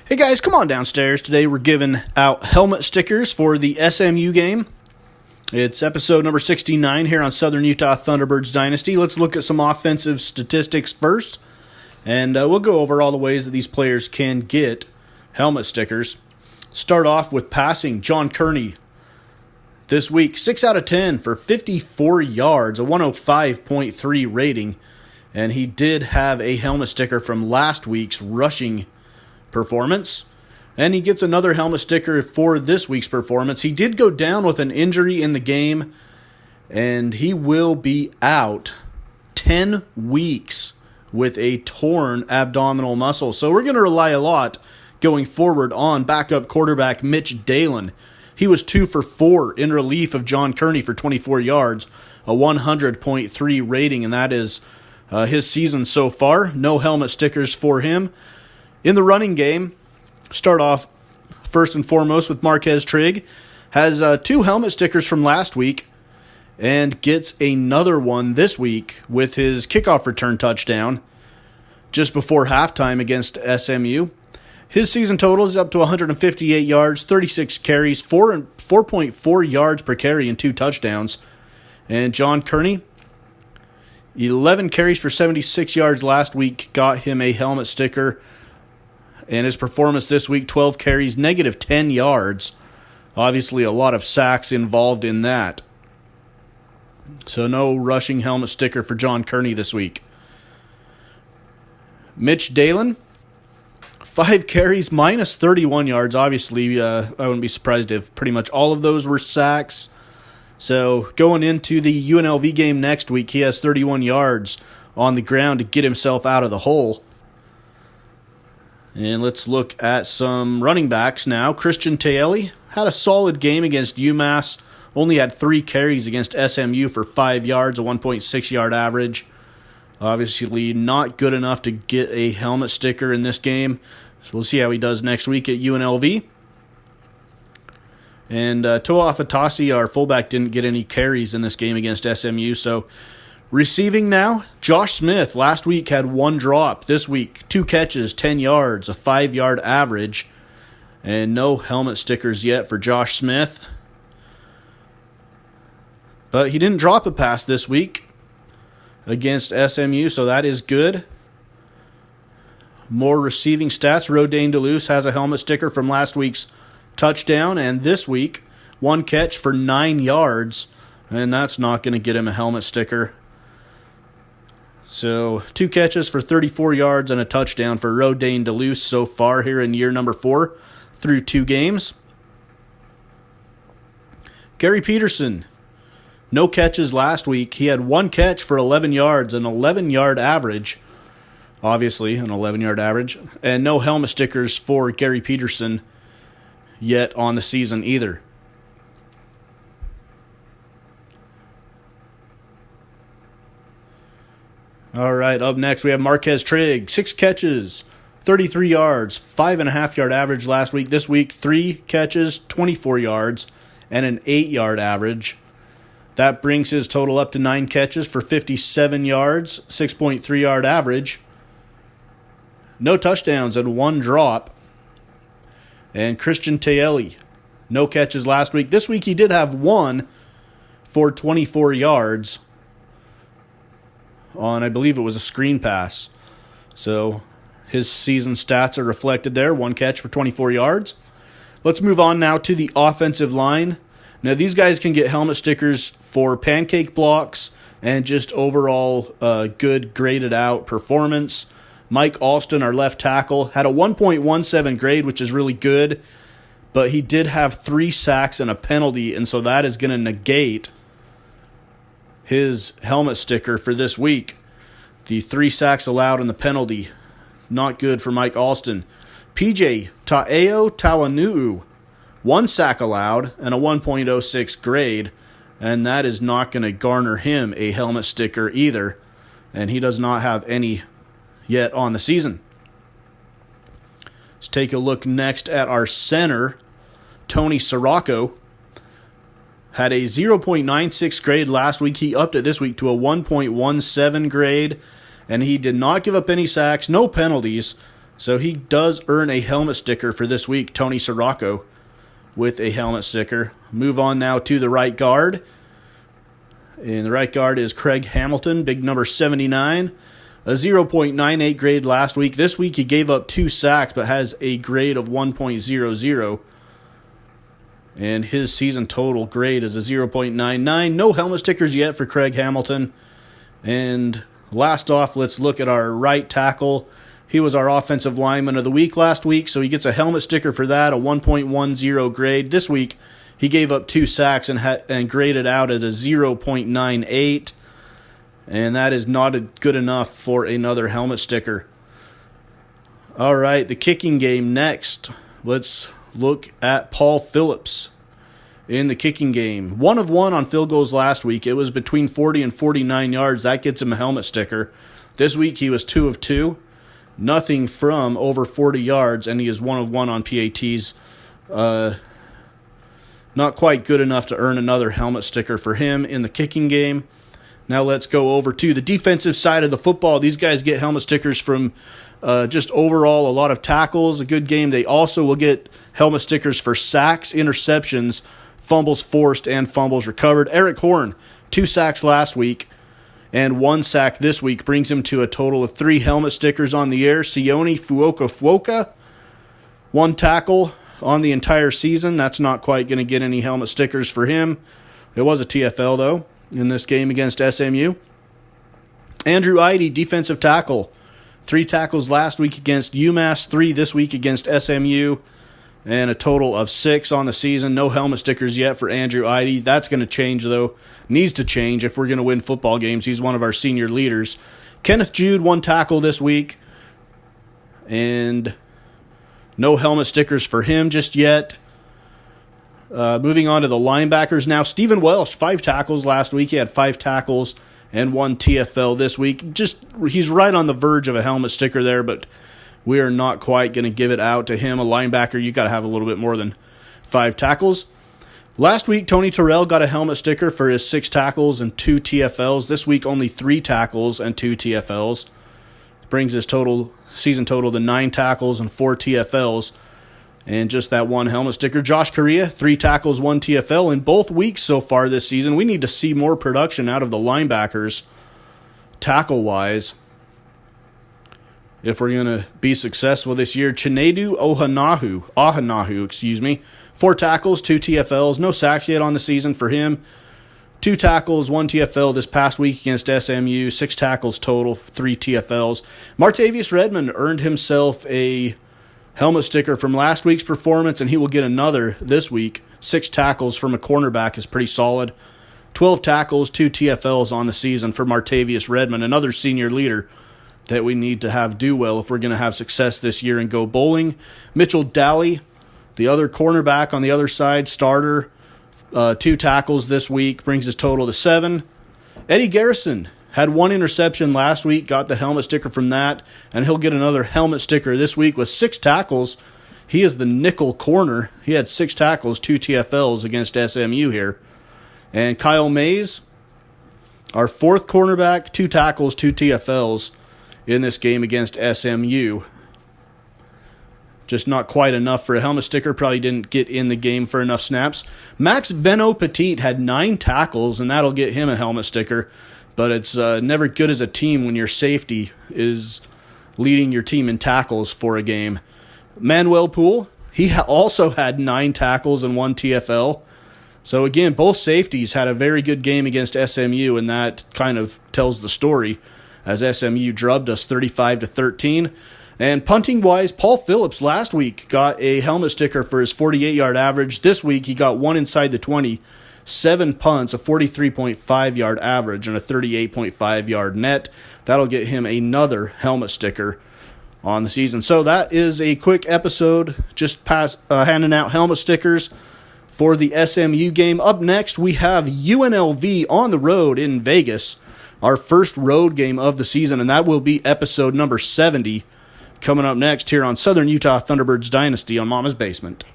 Hey guys, come on downstairs. Today we're giving out helmet stickers for the SMU game. It's episode number 69 here on Southern Utah Thunderbirds Dynasty. Let's look at some offensive statistics first, and we'll go over all the ways that these players can get helmet stickers. Start off with passing. John Kearney this week, 6 out of 10 for 54 yards, a 105.3 rating, and he did have a helmet sticker from last week's rushing performance, and he gets another helmet sticker for this week's performance. He did go down with an injury in the game, and he will be out 10 weeks with a torn abdominal muscle. So we're going to rely a lot going forward on backup quarterback Mitch Dalen. He was 2 for 4 in relief of John Kearney for 24 yards, a 100.3 rating, and that is his season so far. No helmet stickers for him. In the running game, start off first and foremost with Marquez Trigg. Has 2 helmet stickers from last week and gets another one this week with his kickoff return touchdown just before halftime against SMU. His season total is up to 158 yards, 36 carries, 4.4 yards per carry, and 2 touchdowns. And John Kearney, 11 carries for 76 yards last week, got him a helmet sticker. And his performance this week, 12 carries, negative 10 yards. Obviously, a lot of sacks involved in that. So no rushing helmet sticker for John Kearney this week. Mitch Dalen, 5 carries, minus 31 yards. Obviously, I wouldn't be surprised if pretty much all of those were sacks. So going into the UNLV game next week, he has 31 yards on the ground to get himself out of the hole. And let's look at some running backs now. Christian Taeli had a solid game against UMass. Only had 3 carries against SMU for 5 yards, a 1.6 yard average. Obviously not good enough to get a helmet sticker in this game. So we'll see how he does next week at UNLV. And Toa Afatasi, our fullback, didn't get any carries in this game against SMU. So receiving now, Josh Smith last week had 1 drop. This week, 2 catches, 10 yards, a 5 yard average. And no helmet stickers yet for Josh Smith. But he didn't drop a pass this week against SMU, so that is good. More receiving stats. Rodane DeLuce has a helmet sticker from last week's touchdown, and this week, 1 catch for 9 yards, and that's not going to get him a helmet sticker. So 2 catches for 34 yards and a touchdown for Rodane DeLuce so far here in year number 4 through 2 games. Gary Peterson, no catches last week. He had 1 catch for 11 yards, an 11-yard average. Obviously, an 11-yard average. And no helmet stickers for Gary Peterson yet on the season either. All right, up next we have Marquez Trigg. 6 catches, 33 yards, 5.5 yard average last week. This week, 3 catches, 24 yards, and an 8-yard average. That brings his total up to 9 catches for 57 yards, 6.3 yard average. No touchdowns and 1 drop. And Christian Taeli, no catches last week. This week he did have 1 for 24 yards on, I believe it was a screen pass. So his season stats are reflected there. 1 catch for 24 yards. Let's move on now to the offensive line. Now these guys can get helmet stickers for pancake blocks and just overall good graded out performance. Mike Alston, our left tackle, had a 1.17 grade, which is really good, but he did have 3 sacks and a penalty, and so that is going to negate his helmet sticker for this week. The 3 sacks allowed and the penalty, not good for Mike Alston. PJ Ta'eo Tawanuu, 1 sack allowed and a 1.06 grade, and that is not going to garner him a helmet sticker either, and he does not have any yet on the season. Let's take a look next at our center. Tony Sirocco had a 0.96 grade last week. He upped it this week to a 1.17 grade, and he did not give up any sacks, no penalties, So he does earn a helmet sticker for this week, Tony Sirocco, with a helmet sticker. Move on now to the right guard. And the right guard is Craig Hamilton, big number 79. A 0.98 grade last week. This week he gave up 2 sacks, but has a grade of 1.00. And his season total grade is a 0.99. No helmet stickers yet for Craig Hamilton. And last off, let's look at our right tackle. He was our offensive lineman of the week last week, so he gets a helmet sticker for that, a 1.10 grade. This week, he gave up 2 sacks and graded out at a 0.98. And that is not good enough for another helmet sticker. All right, the kicking game next. Let's look at Paul Phillips in the kicking game. 1 of 1 on field goals last week. It was between 40 and 49 yards. That gets him a helmet sticker. This week he was 2 of 2. Nothing from over 40 yards, and he is 1 of 1 on PATs. Not quite good enough to earn another helmet sticker for him in the kicking game. Now let's go over to the defensive side of the football. These guys get helmet stickers from just overall a lot of tackles, a good game. They also will get helmet stickers for sacks, interceptions, fumbles forced, and fumbles recovered. Eric Horn, 2 sacks last week and 1 sack this week, brings him to a total of 3 helmet stickers on the year. Sione Fuoka, 1 tackle on the entire season. That's not quite going to get any helmet stickers for him. It was a TFL, though, in this game against SMU. Andrew Eide, defensive tackle. 3 tackles last week against UMass, 3 this week against SMU, and a total of 6 on the season. No helmet stickers yet for Andrew Eide. That's going to change, though. Needs to change if we're going to win football games. He's one of our senior leaders. Kenneth Jude, 1 tackle this week, and no helmet stickers for him just yet. Moving on to the linebackers now. Stephen Welsh, 5 tackles last week. He had 5 tackles and 1 TFL this week. He's right on the verge of a helmet sticker there, but we are not quite going to give it out to him. A linebacker, you got to have a little bit more than 5 tackles. Last week, Tony Terrell got a helmet sticker for his 6 tackles and 2 TFLs. This week, only 3 tackles and 2 TFLs. Brings his season total to 9 tackles and 4 TFLs. And just that 1 helmet sticker. Josh Correa, 3 tackles, 1 TFL in both weeks so far this season. We need to see more production out of the linebackers, tackle-wise, if we're going to be successful this year. Chinedu Ahanahu, 4 tackles, 2 TFLs. No sacks yet on the season for him. 2 tackles, 1 TFL this past week against SMU. 6 tackles total, 3 TFLs. Martavius Redmond earned himself a helmet sticker from last week's performance, and he will get another this week. 6 tackles from a cornerback is pretty solid. 12 tackles, 2 TFLs on the season for Martavius Redmond, another senior leader that we need to have do well if we're going to have success this year and go bowling. Mitchell Daly, the other cornerback on the other side, starter, 2 tackles this week, brings his total to 7. Eddie Garrison had 1 interception last week, got the helmet sticker from that, and he'll get another helmet sticker this week with 6 tackles. He is the nickel corner. He had 6 tackles, 2 TFLs against SMU here. And Kyle Mays, our 4th cornerback, 2 tackles, 2 TFLs in this game against SMU. Just not quite enough for a helmet sticker. Probably didn't get in the game for enough snaps. Max Veno-Petit had 9 tackles, and that'll get him a helmet sticker. But it's never good as a team when your safety is leading your team in tackles for a game. Manuel Poole, he also had 9 tackles and 1 TFL. So again, both safeties had a very good game against SMU, and that kind of tells the story as SMU drubbed us 35-13. And punting-wise, Paul Phillips last week got a helmet sticker for his 48-yard average. This week he got 1 inside the 20. 7 punts, a 43.5-yard average, and a 38.5-yard net. That'll get him another helmet sticker on the season. So that is a quick episode, just handing out helmet stickers for the SMU game. Up next, we have UNLV on the road in Vegas, our first road game of the season, and that will be episode number 70 coming up next here on Southern Utah Thunderbirds Dynasty on Mama's Basement.